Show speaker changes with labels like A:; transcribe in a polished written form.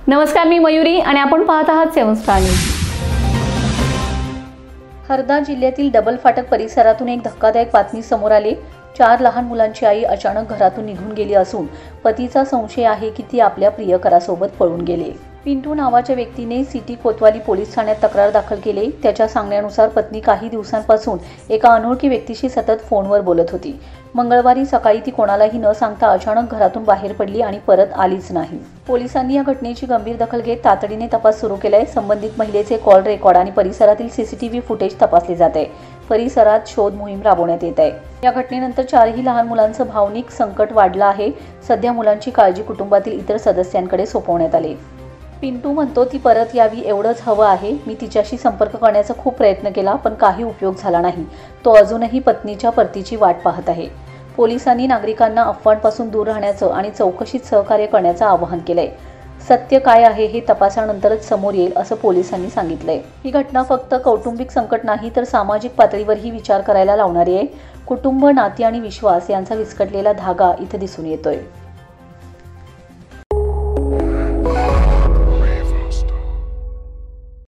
A: नमस्कार, मी मयुरी आणि आपण पाहत आहात 7 स्टार न्यूज। हरदा जिल्ह्यातील डबल फाटक परिसरातून एक धक्कादायक बातमी समोर आली। 4 लहान मुलांची आई अचानक घरातून निघून गेली असून पतीचा संशय आहे की ती आपल्या प्रियकरासोबत पळून गेली। पिंटू नावाच्या व्यक्तीने सिटी कोतवाली पोलीस ठाण्यात तक्रार दाखल केली। त्याच्या सांगण्यानुसार पत्नी काही दिवसांपासून एका अनोळखी व्यक्तीशी सतत फोनवर बोलत होती। मंगळवारी सकाळी ती कोणालाही न सांगता अचानक घरातून बाहेर पडली आणि परत आलीच नाही। पोलिसांनी या घटनेची गंभीर दखल घेत तातडीने तपास सुरू केलाय। संबंधित महिलेचे कॉल रेकॉर्ड आणि परिसरातील सीसीटीव्ही फुटेज तपासले जात आहे। परिसरात शोध मोहीम राबवण्यात येत आहे। या घटनेनंतर 4ही लहान मुलांचं भावनिक संकट वाढलं आहे। सध्या मुलांची काळजी कुटुंबातील इतर सदस्यांकडे सोपवण्यात आली। पिंटू म्हणतो, ती परत यावी एवढंच हवं आहे। मी तिच्याशी संपर्क करण्याचा खूप प्रयत्न केला पण काही उपयोग झाला नाही। तो अजूनही पत्नीच्या परतीची वाट पाहत आहे। पोलिसांनी नागरिकांना अफवांपासून दूर राहण्याचं आणि चौकशीत सहकार्य करण्याचं आवाहन केलंय। सत्य काय आहे हे तपासानंतरच समोर येईल असं पोलिसांनी सांगितलंय। ही घटना फक्त कौटुंबिक संकट नाही तर सामाजिक पातळीवरही विचार करायला लावणारी आहे। कुटुंब, नाती आणि विश्वास यांचा विस्कटलेला धागा इथे दिसून येतोय।